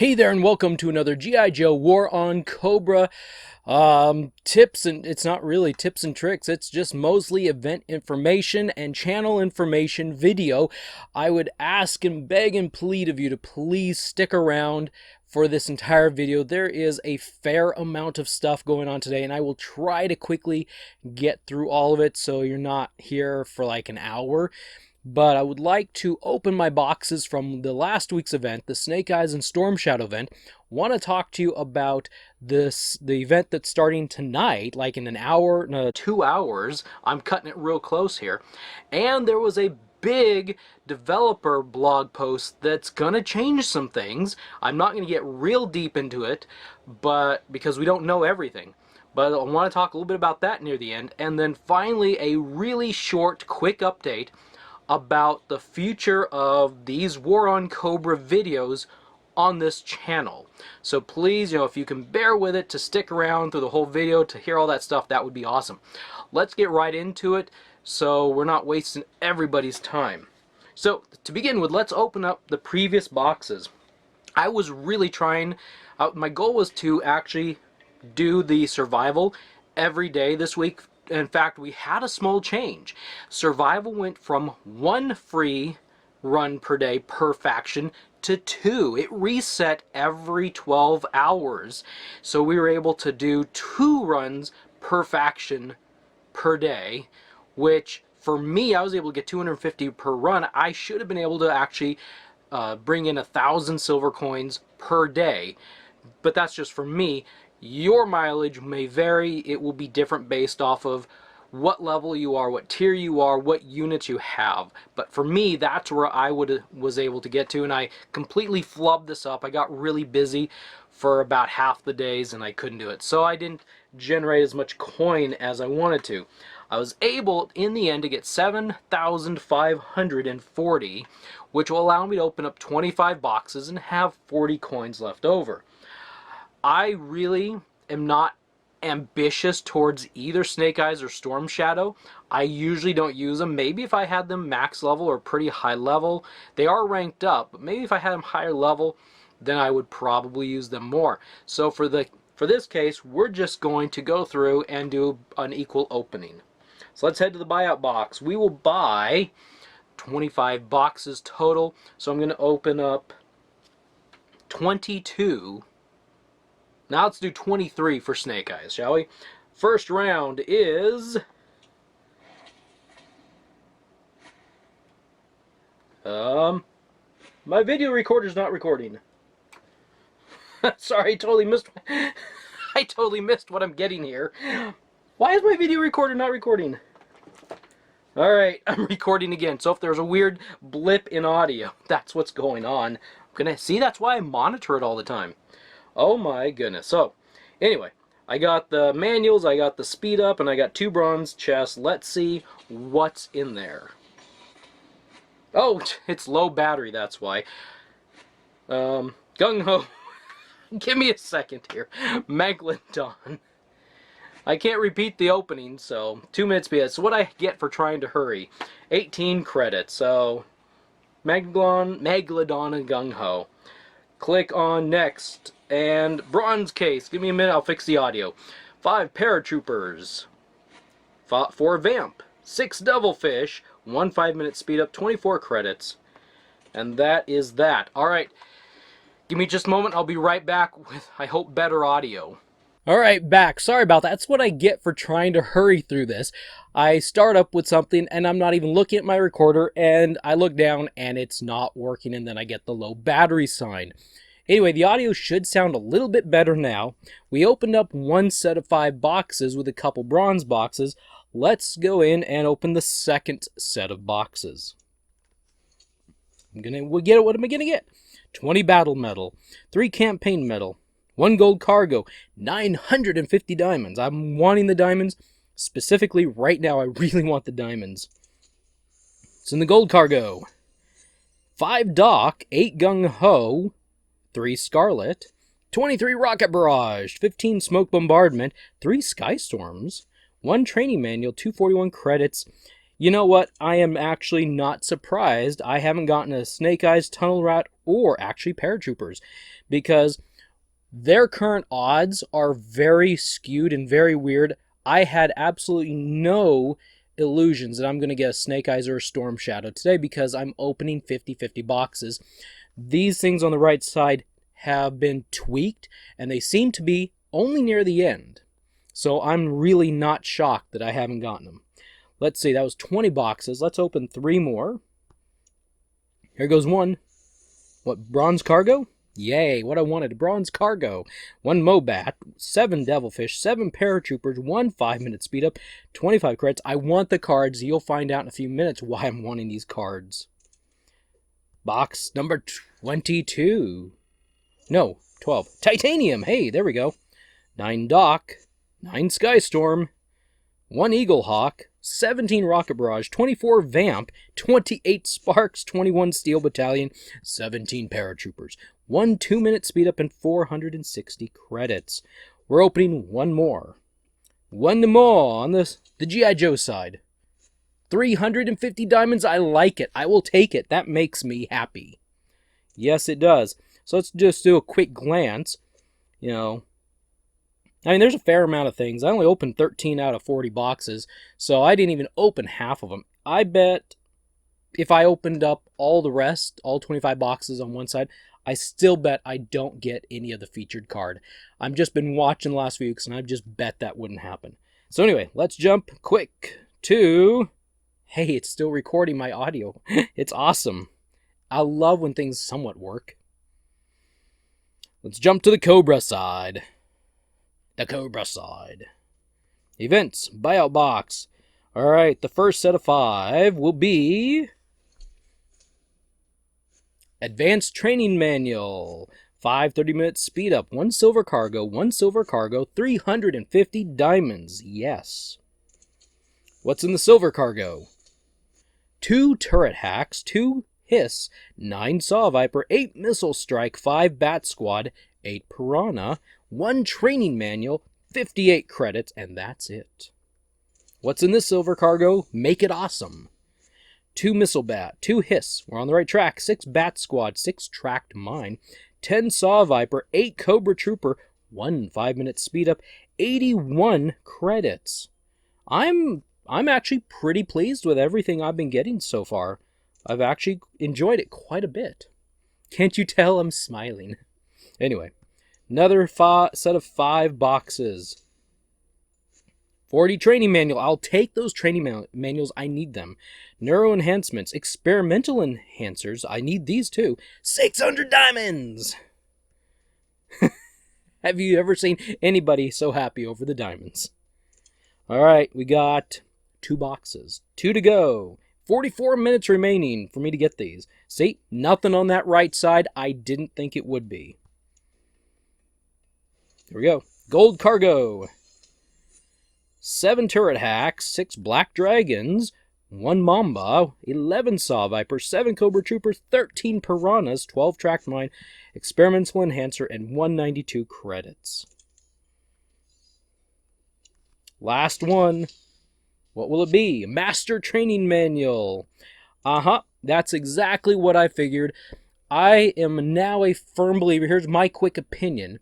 Hey there and welcome to another G.I. Joe War on Cobra tips, and it's not really tips and tricks, it's just mostly event information and channel information video. I would ask and beg and plead of you to please stick around for this entire video. There is a fair amount of stuff going on today, and I will try to quickly get through all of it so you're not here for like an hour. But I would like to open my boxes from the last week's event, the Snake Eyes and Storm Shadow event. Want to talk to you about the event that's starting tonight, like in an hour, no, 2 hours. I'm cutting it real close here. And there was a big developer blog post that's going to change some things. I'm not going to get real deep into it, but because we don't know everything. But I want to talk a little bit about that near the end. And then finally, a really short, quick update about the future of these War on Cobra videos on this channel. So please, if you can bear with it to stick around through the whole video to hear all that stuff, that would be awesome. Let's get right into it so we're not wasting everybody's time. So to begin with, let's open up the previous boxes. I was really trying, my goal was to actually do the survival every day this week. In fact, we had a small change. Survival went from 1 free run per day per faction to 2. It reset every 12 hours. So we were able to do 2 runs per faction per day, which for me, I was able to get 250 per run. I should have been able to actually bring in 1,000 silver coins per day, but that's just for me. Your mileage may vary. It will be different based off of what level you are, what tier you are, what units you have. But for me, that's where I was able to get to, and I completely flubbed this up. I got really busy for about half the days and I couldn't do it. So I didn't generate as much coin as I wanted to. I was able, in the end, to get 7,540, which will allow me to open up 25 boxes and have 40 coins left over. I really am not ambitious towards either Snake Eyes or Storm Shadow. I usually don't use them. Maybe if I had them max level or pretty high level. They are ranked up, but maybe if I had them higher level, then I would probably use them more. So for this case, we're just going to go through and do an equal opening. So let's head to the buyout box. We will buy 25 boxes total. So I'm going to open up 22. Now let's do 23 for Snake Eyes, shall we? First round is my video recorder's not recording. Sorry, I totally missed what I'm getting here. Why is my video recorder not recording? Alright, I'm recording again. So if there's a weird blip in audio, that's what's going on. That's why I monitor it all the time. Oh my goodness. So, anyway, I got the manuals, I got the speed up, and I got 2 bronze chests. Let's see what's in there. Oh, it's low battery, that's why. Gung-ho. Give me a second here. Megalodon. I can't repeat the opening, so 2 minutes BS. So what I get for trying to hurry. 18 credits. So, Megalodon and Gung-ho. Click on next. And bronze case. Give me a minute, I'll fix the audio. 5 paratroopers. 4 vamp. 6 devilfish. 1 5-minute speed up. 24 credits. And that is that. Alright. Give me just a moment. I'll be right back with, I hope, better audio. Alright, back. Sorry about that. That's what I get for trying to hurry through this. I start up with something and I'm not even looking at my recorder, and I look down and it's not working, and then I get the low battery sign. Anyway, the audio should sound a little bit better now. We opened up 1 set of 5 boxes with a couple bronze boxes. Let's go in and open the second set of boxes. What am I gonna get? 20 battle metal, 3 campaign metal, 1 gold cargo, 950 diamonds. I'm wanting the diamonds. Specifically, right now, I really want the diamonds. It's in the gold cargo. 5 Doc, 8 Gung-ho, 3 Scarlet, 23 Rocket Barrage, 15 Smoke Bombardment, 3 Skystorms, 1 Training Manual, 241 credits. You know what? I am actually not surprised. I haven't gotten a Snake Eyes, Tunnel Rat, or actually paratroopers, because their current odds are very skewed and very weird. I had absolutely no illusions that I'm going to get a Snake Eyes or a Storm Shadow today because I'm opening 50-50 boxes. These things on the right side have been tweaked, and they seem to be only near the end. So I'm really not shocked that I haven't gotten them. Let's see, that was 20 boxes. Let's open 3 more. Here goes one. What, bronze cargo? Yay, what I wanted, bronze cargo. 1 Mobat, 7 Devilfish, 7 Paratroopers, 1 5-minute speed up, 25 credits. I want the cards. You'll find out in a few minutes why I'm wanting these cards. Box number 22. No, 12. Titanium. Hey, there we go. 9 Doc, 9 Skystorm, 1 Eaglehawk, 17 Rocket Barrage, 24 Vamp, 28 Sparks, 21 Steel Battalion, 17 Paratroopers, 1 2-minute speed up, and 460 credits. We're opening one more. One more on the G.I. Joe side. 350 diamonds. I like it. I will take it. That makes me happy. Yes, it does. So let's just do a quick glance. You know, I mean, there's a fair amount of things. I only opened 13 out of 40 boxes, so I didn't even open half of them. I bet if I opened up all the rest, all 25 boxes on one side, I still bet I don't get any of the featured card. I've just been watching the last few weeks, and I just bet that wouldn't happen. So anyway, let's jump quick to... Hey, it's still recording my audio. It's awesome. I love when things somewhat work. Let's jump to the Cobra side. The Cobra side. Events, buyout box. Alright, the first set of 5 will be... Advanced Training Manual. 5 30-minute speed up. 1 silver cargo. 1 silver cargo. 350 diamonds. Yes. What's in the silver cargo? 2 turret hacks. 2 hiss. 9 saw viper. 8 missile strike. 5 bat squad. 8 piranha. 1 training manual. 58 credits. And that's it. What's in this silver cargo? Make it awesome. 2 missile bat, 2 hiss, we're on the right track, 6 bat squad, 6 tracked mine, 10 saw viper, 8 cobra trooper, 1 5-minute speed up, 81 credits. I'm actually pretty pleased with everything I've been getting so far. I've actually enjoyed it quite a bit. Can't you tell I'm smiling? Anyway, another set of 5 boxes. 40 training manual. I'll take those training manuals. I need them. Neuro Enhancements. Experimental Enhancers. I need these too. 600 diamonds! Have you ever seen anybody so happy over the diamonds? Alright, we got 2 boxes. 2 to go. 44 minutes remaining for me to get these. See, nothing on that right side. I didn't think it would be. Here we go. Gold cargo. 7 turret hacks, 6 black dragons, 1 mamba, 11 saw viper, 7 cobra troopers, 13 piranhas, 12 tracked mine, experimental enhancer, and 192 credits. Last one. What will it be? Master training manual. That's exactly what I figured. I am now a firm believer. Here's my quick opinion,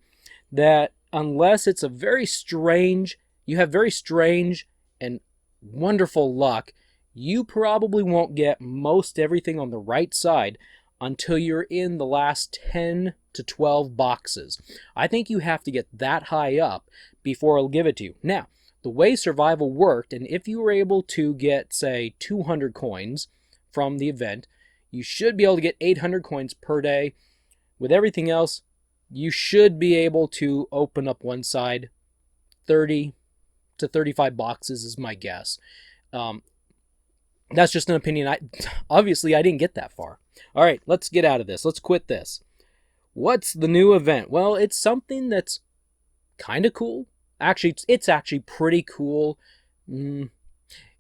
that unless it's a very strange... You have very strange and wonderful luck, you probably won't get most everything on the right side until you're in the last 10 to 12 boxes. I think you have to get that high up before I'll give it to you. Now, the way survival worked, and if you were able to get, say, 200 coins from the event, you should be able to get 800 coins per day. With everything else, you should be able to open up one side 30 to 35 boxes is my guess. That's just an opinion. Obviously, I didn't get that far. All right, let's get out of this. Let's quit this. What's the new event? Well, it's something that's kind of cool. Actually, it's actually pretty cool.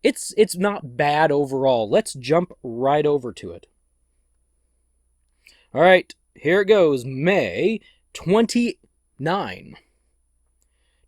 It's not bad overall. Let's jump right over to it. All right, here it goes. May 29.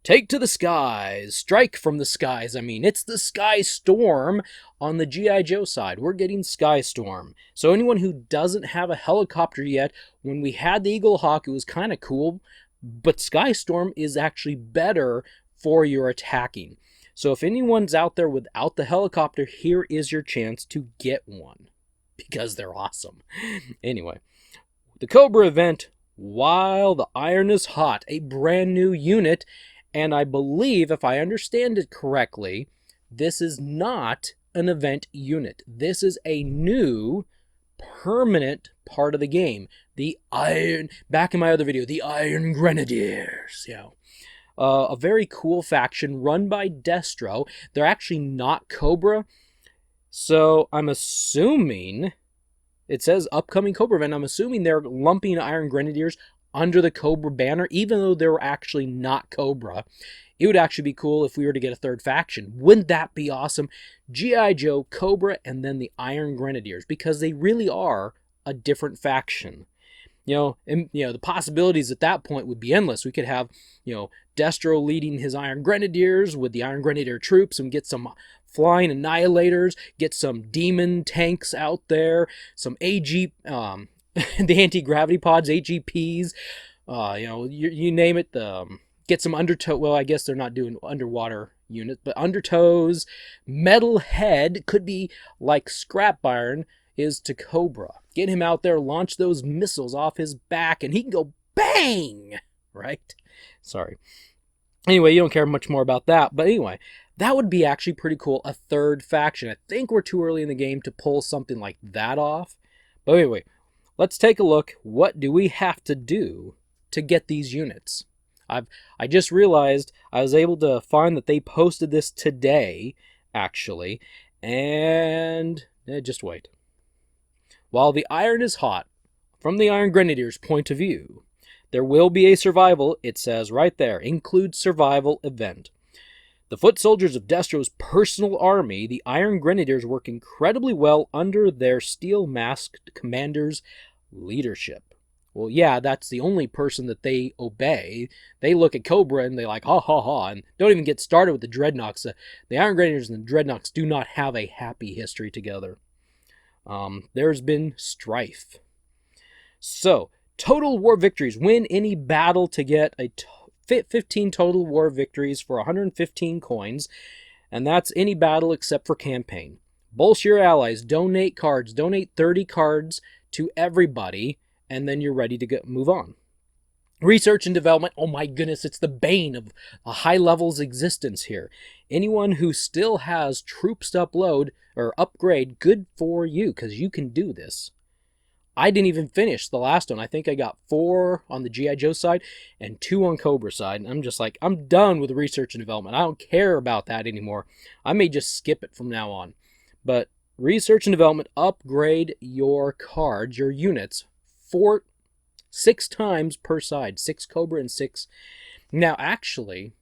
Take to the skies, strike from the skies. I mean, it's the Skystorm on the G.I. Joe side. We're getting Skystorm. So anyone who doesn't have a helicopter yet, when we had the Eagle Hawk, it was kind of cool, but Skystorm is actually better for your attacking. So if anyone's out there without the helicopter, here is your chance to get one, because they're awesome. Anyway, the Cobra event, While the Iron is Hot, a brand new unit. And I believe, if I understand it correctly, this is not an event unit. This is a new permanent part of the game. The Iron, back in my other video, the Iron Grenadiers. A very cool faction run by Destro. They're actually not Cobra. So I'm assuming, it says upcoming Cobra event, I'm assuming they're lumping Iron Grenadiers under the Cobra banner, even though they're actually not Cobra. It would actually be cool if we were to get a third faction. Wouldn't that be awesome? G.I. Joe, Cobra, and then the Iron Grenadiers, because they really are a different faction. The possibilities at that point would be endless. We could have, Destro leading his Iron Grenadiers with the Iron Grenadier troops and get some flying annihilators, get some demon tanks out there, some AG, the anti-gravity pods, AGPs, you name it. Get some undertow. Well, I guess they're not doing underwater units, but undertows, metal head could be like Scrap Iron is to Cobra. Get him out there, launch those missiles off his back, and he can go bang, right? Sorry. Anyway, you don't care much more about that, but anyway, that would be actually pretty cool, a third faction. I think we're too early in the game to pull something like that off, but anyway, let's take a look. What do we have to do to get these units? I just realized I was able to find that they posted this today, actually, and just wait. While the iron is hot, from the Iron Grenadiers' point of view, there will be a survival, it says right there, includes survival event. The foot soldiers of Destro's personal army, the Iron Grenadiers, work incredibly well under their steel-masked commander's leadership. Well, yeah, that's the only person that they obey. They look at Cobra and they like, ha ha ha, and don't even get started with the Dreadnoks. The Iron Grenadiers and the Dreadnoks do not have a happy history together. There's been strife. So, total war victories. Win any battle to get 15 total war victories for 115 coins, and that's any battle except for campaign. Bolster your allies. Donate cards. Donate 30 cards to everybody, and then you're ready to move on. Research and development. Oh my goodness, it's the bane of a high level's existence here. Anyone who still has troops to upload or upgrade, good for you, because you can do this. I didn't even finish the last one. I think I got 4 on the G.I. Joe side and 2 on Cobra side. And I'm just like, I'm done with research and development. I don't care about that anymore. I may just skip it from now on. But research and development, upgrade your cards, your units, 6 times per side. 6 Cobra and 6. Now, actually,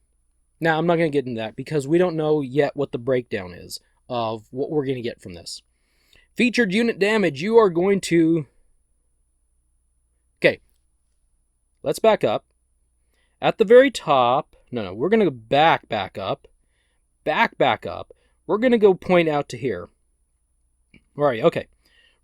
I'm not going to get into that because we don't know yet what the breakdown is of what we're going to get from this. Featured unit damage, you are going to... Okay, let's back up. At the very top, we're going to go back up. Back up. We're going to go point out to here. All right, okay.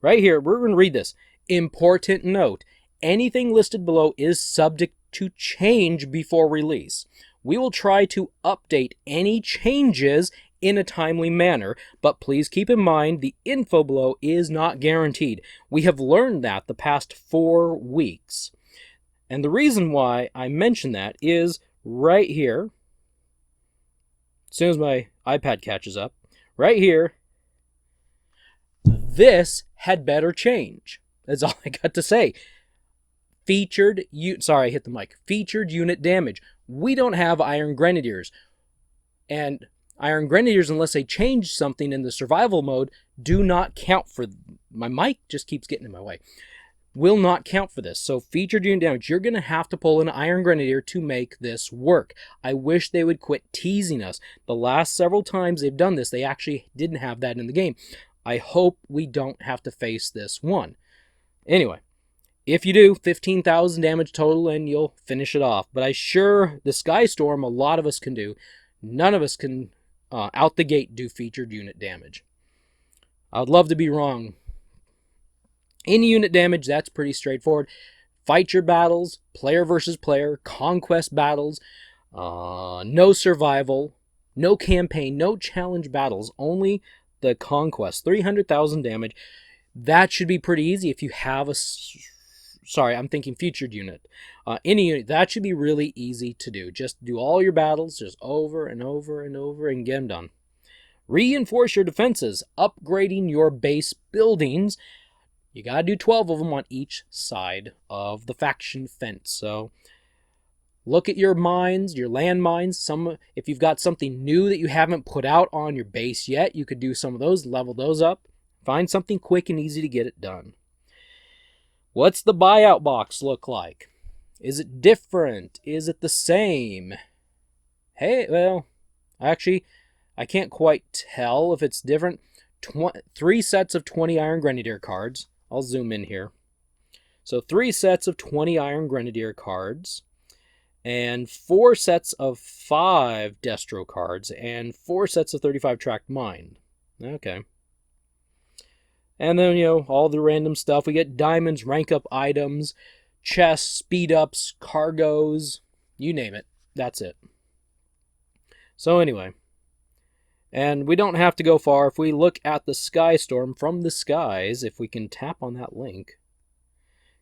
Right here, we're going to read this. Important note, anything listed below is subject to change before release. We will try to update any changes in a timely manner, but please keep in mind the info below is not guaranteed. We have learned that the past 4 weeks. And the reason why I mention that is right here, as soon as my iPad catches up, right here, this had better change. That's all I got to say. Featured unit damage. We don't have Iron Grenadiers. And Iron Grenadiers, unless they change something in the survival mode, do not count for... My mic just keeps getting in my way. Will not count for this. So featured unit damage, you're going to have to pull an Iron Grenadier to make this work. I wish they would quit teasing us. The last several times they've done this, they actually didn't have that in the game. I hope we don't have to face this one. Anyway, If you do, 15,000 damage total and you'll finish it off. But the Skystorm, a lot of us can do. None of us can, out the gate, do featured unit damage. I would love to be wrong. In unit damage, that's pretty straightforward. Fight your battles, player versus player, conquest battles, no survival, no campaign, no challenge battles, only the conquest. 300,000 damage. That should be pretty easy if you have a... Sorry, I'm thinking featured unit. Any unit, that should be really easy to do. Just do all your battles just over and over and over and get them done. Reinforce your defenses, upgrading your base buildings. You got to do 12 of them on each side of the faction fence. So look at your mines, your landmines. If you've got something new that you haven't put out on your base yet, you could do some of those, level those up. Find something quick and easy to get it done. What's the buyout box look like? Is it different? Is it the same? Hey, well, actually, I can't quite tell if it's different. 3 sets of 20 Iron Grenadier cards. I'll zoom in here. So 3 sets of 20 Iron Grenadier cards, and 4 sets of 5 Destro cards, and 4 sets of 35 tracked mine. Okay. And then, all the random stuff. We get diamonds, rank up items, chests, speed ups, cargoes, you name it. That's it. So anyway, and we don't have to go far. If we look at the Skystorm from the skies, if we can tap on that link.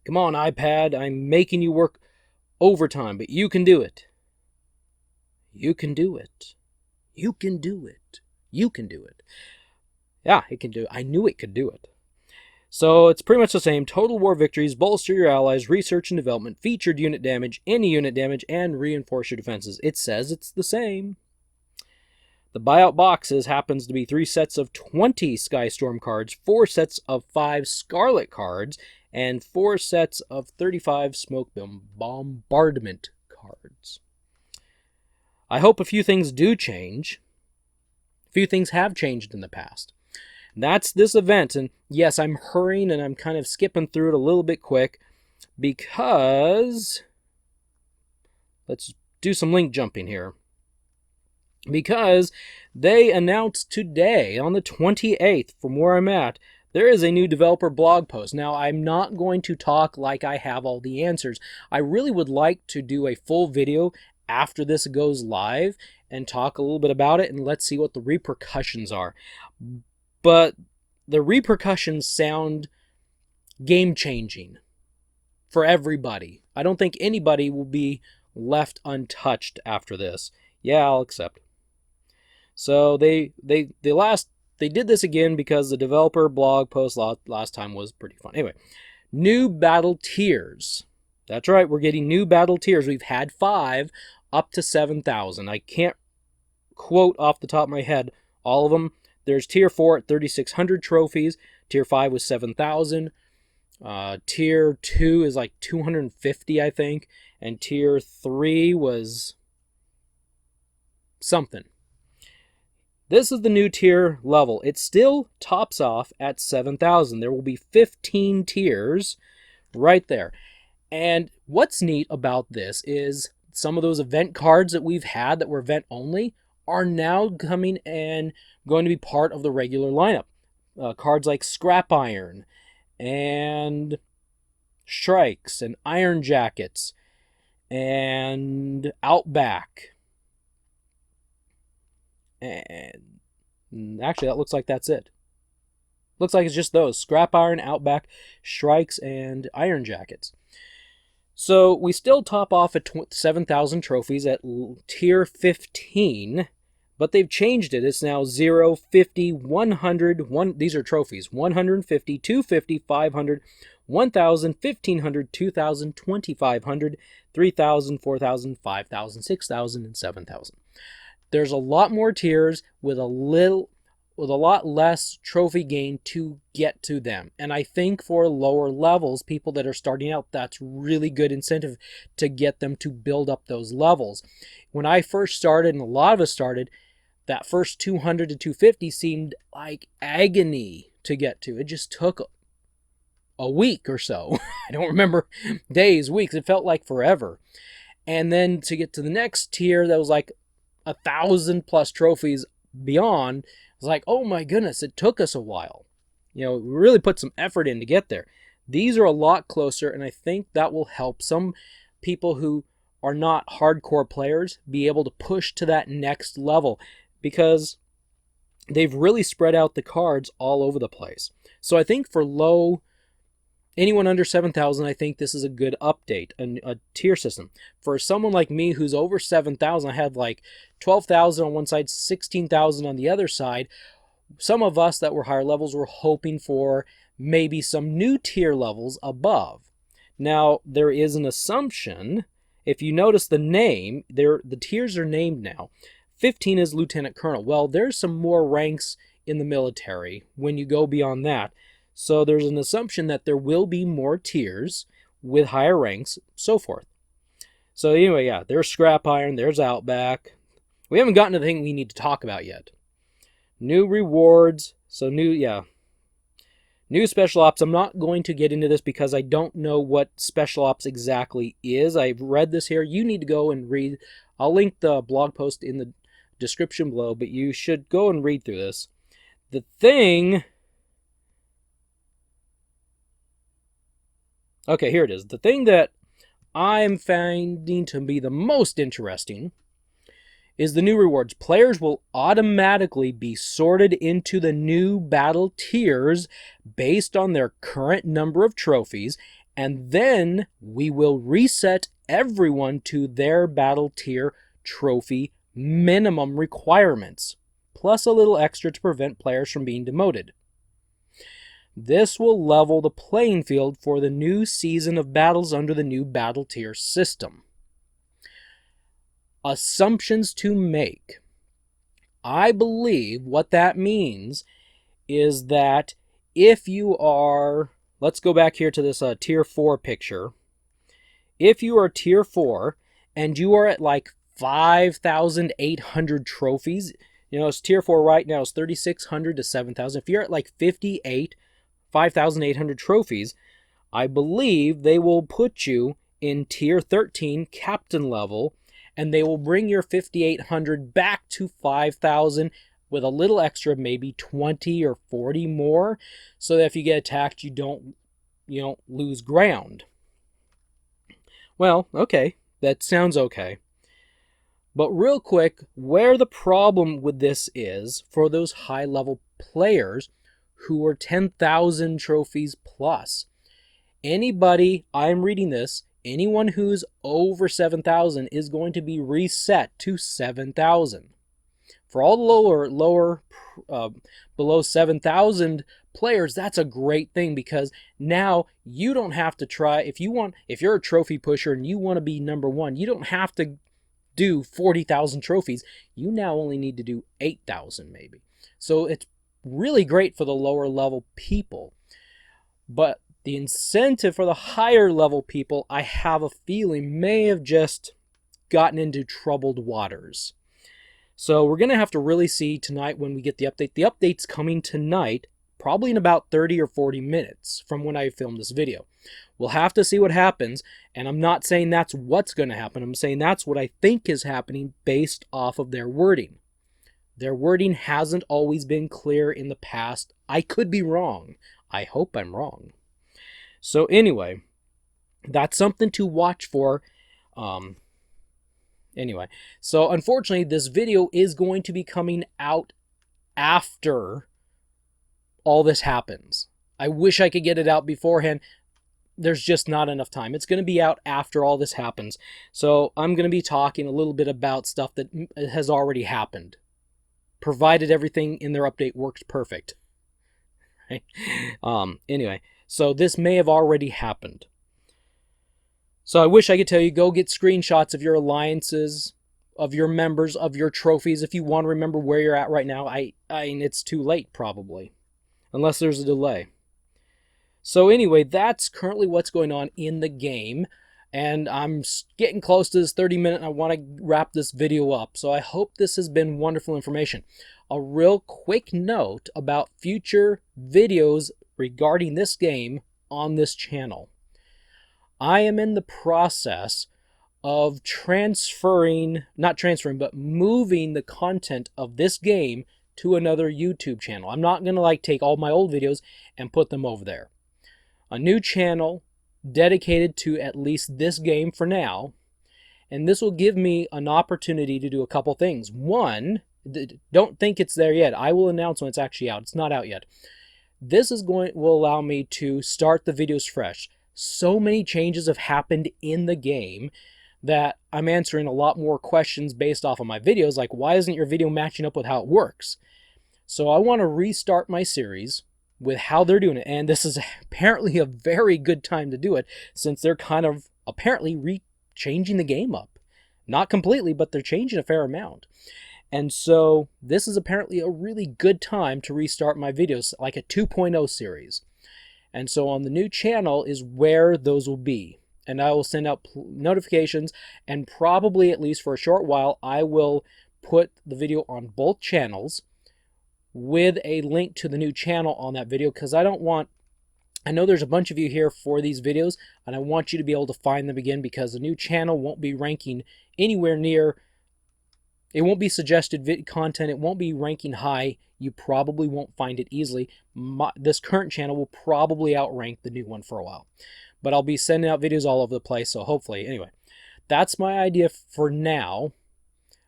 Come on, iPad, I'm making you work overtime, but you can do it. You can do it. You can do it. You can do it. Yeah, it can do it. I knew it could do it. So it's pretty much the same. Total war victories, bolster your allies, research and development, featured unit damage, any unit damage, and reinforce your defenses. It says it's the same. The buyout boxes happens to be 3 sets of 20 Skystorm cards, 4 sets of 5 Scarlet cards, and 4 sets of 35 Smoke Bombardment cards. I hope a few things do change. A few things have changed in the past. That's this event, and yes, I'm hurrying and I'm kind of skipping through it a little bit quick because let's do some link jumping here. Because they announced today on the 28th, from where I'm at, there is a new developer blog post. Now, I'm not going to talk like I have all the answers. I really would like to do a full video after this goes live and talk a little bit about it, and let's see what the repercussions are. But the repercussions sound game-changing for everybody. I don't think anybody will be left untouched after this. Yeah, I'll accept. So they did this again because the developer blog post last time was pretty fun. Anyway, new battle tiers. That's right, we're getting new battle tiers. We've had 5 up to 7,000. I can't quote off the top of my head all of them. There's Tier 4 at 3,600 trophies. Tier 5 was 7,000. Tier 2 is like 250, I think. And Tier 3 was something. This is the new tier level. It still tops off at 7,000. There will be 15 tiers right there. And what's neat about this is some of those event cards that we've had that were event only are now coming and going to be part of the regular lineup. Cards like Scrap Iron and Strikes and Iron Jackets and Outback. And actually, that looks like that's it. Looks like it's just those. Scrap Iron, Outback, Strikes, and Iron Jackets. So we still top off at 7,000 trophies at tier 15, but they've changed it. It's now 0, 50, 100, these are trophies, 150, 250, 500, 1,000, 1,500, 2,000, 2,500, 3,000, 4,000, 5,000, 6,000, and 7,000. There's a lot more tiers with a lot less trophy gain to get to them. And I think for lower levels, people that are starting out, that's really good incentive to get them to build up those levels. When I first started, and a lot of us started, that first 200 to 250 seemed like agony to get to. It just took a week or so. I don't remember days, weeks. It felt like forever. And then to get to the next tier that was like 1,000+ trophies beyond, it was like, oh my goodness, it took us a while. You know, we really put some effort in to get there. These are a lot closer, and I think that will help some people who are not hardcore players be able to push to that next level, because they've really spread out the cards all over the place. So I think for anyone under 7,000, I think this is a good update, a tier system. For someone like me who's over 7,000, I have like 12,000 on one side, 16,000 on the other side. Some of us that were higher levels were hoping for maybe some new tier levels above. Now, there is an assumption. If you notice the name, the tiers are named now. 15 is Lieutenant Colonel. Well, there's some more ranks in the military when you go beyond that. So there's an assumption that there will be more tiers with higher ranks, so forth. So anyway, yeah, there's Scrap Iron, there's Outback. We haven't gotten to the thing we need to talk about yet. New rewards, so new special ops. I'm not going to get into this because I don't know what special ops exactly is. I've read this here. You need to go and read. I'll link the blog post in the description below, but you should go and read through this. The thing... Okay, here it is. The thing that I'm finding to be the most interesting is the new rewards. Players will automatically be sorted into the new battle tiers based on their current number of trophies, and then we will reset everyone to their battle tier trophy minimum requirements, plus a little extra to prevent players from being demoted. This will level the playing field for the new season of battles under the new battle tier system. Assumptions to make. I believe what that means is that if you are, let's go back here to this tier 4 picture. If you are tier 4 and you are at like 5,800 trophies, you know, it's tier 4 right now is 3,600 to 7,000. If you're at like 5,800 trophies, I believe they will put you in tier 13 captain level, and they will bring your 5,800 back to 5,000 with a little extra, maybe 20 or 40 more, so that if you get attacked, you don't lose ground. Well, okay, that sounds okay. But real quick, where the problem with this is for those high-level players who are 10,000 trophies plus. Anybody, I'm reading this, anyone who's over 7,000 is going to be reset to 7,000. For all the below 7,000 players, that's a great thing, because now you don't have to try, if you're a trophy pusher and you want to be number 1, you don't have to do 40,000 trophies. You now only need to do 8,000 maybe. So it's really great for the lower level people. But the incentive for the higher level people, I have a feeling, may have just gotten into troubled waters. So we're going to have to really see tonight when we get the update. The update's coming tonight, probably in about 30 or 40 minutes from when I filmed this video. We'll have to see what happens, and I'm not saying that's what's going to happen. I'm saying that's what I think is happening based off of their wording. Their wording hasn't always been clear in the past. I could be wrong. I hope I'm wrong. So anyway, that's something to watch for. Anyway, so unfortunately, this video is going to be coming out after all this happens. I wish I could get it out beforehand. There's just not enough time. It's going to be out after all this happens. So I'm going to be talking a little bit about stuff that has already happened, provided everything in their update works perfect. Right? Anyway, so this may have already happened. So I wish I could tell you, go get screenshots of your alliances, of your members, of your trophies, if you want to remember where you're at right now. I mean, it's too late, probably, unless there's a delay. So anyway, that's currently what's going on in the game, and I'm getting close to this 30-minute, and I want to wrap this video up. So I hope this has been wonderful information. A real quick note about future videos regarding this game on this channel. I am in the process of moving the content of this game to another YouTube channel. I'm not going to like take all my old videos and put them over there. A new channel dedicated to at least this game for now, and this will give me an opportunity to do a couple things. One, don't think it's there yet. I will announce when it's actually out. It's not out yet. This will allow me to start the videos fresh. So many changes have happened in the game that I'm answering a lot more questions based off of my videos, like why isn't your video matching up with how it works? So I want to restart my series with how they're doing it, and this is apparently a very good time to do it since they're kind of apparently changing the game up. Not completely, but they're changing a fair amount. And so this is apparently a really good time to restart my videos, like a 2.0 series. And so on the new channel is where those will be. And I will send out notifications, and probably, at least for a short while, I will put the video on both channels with a link to the new channel on that video, because I know there's a bunch of you here for these videos, and I want you to be able to find them again, because the new channel won't be ranking anywhere near, it won't be suggested content, it won't be ranking high, you probably won't find it easily. This current channel will probably outrank the new one for a while. But I'll be sending out videos all over the place, so hopefully, anyway. That's my idea for now.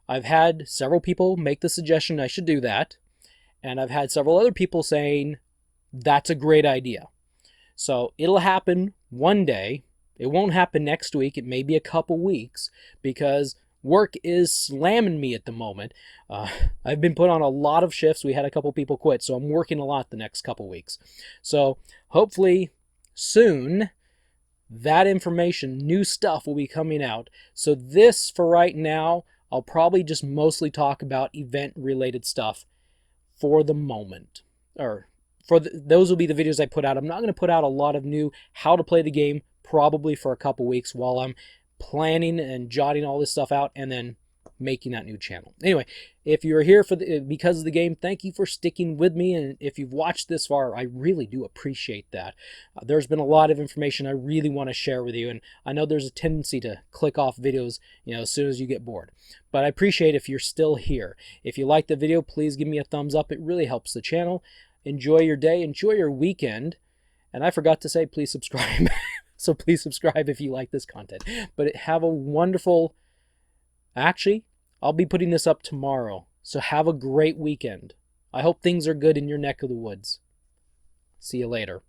I've had several people make the suggestion I should do that, and I've had several other people saying, that's a great idea. So it'll happen one day. It won't happen next week. It may be a couple weeks, because work is slamming me at the moment. I've been put on a lot of shifts. We had a couple people quit, so I'm working a lot the next couple weeks. So hopefully soon, that information, new stuff will be coming out. So this, for right now, I'll probably just mostly talk about event-related stuff for the moment. Or those will be the videos I put out. I'm not going to put out a lot of new how to play the game probably for a couple weeks while I'm planning and jotting all this stuff out and then making that new channel. Anyway, if you're here because of the game, thank you for sticking with me, and if you've watched this far, I really do appreciate that. There's been a lot of information I really want to share with you, and I know there's a tendency to click off videos, as soon as you get bored. But I appreciate if you're still here. If you like the video, please give me a thumbs up. It really helps the channel. Enjoy your day, enjoy your weekend, and I forgot to say, please subscribe. So please subscribe if you like this content. But have a wonderful... Actually, I'll be putting this up tomorrow, so have a great weekend. I hope things are good in your neck of the woods. See you later.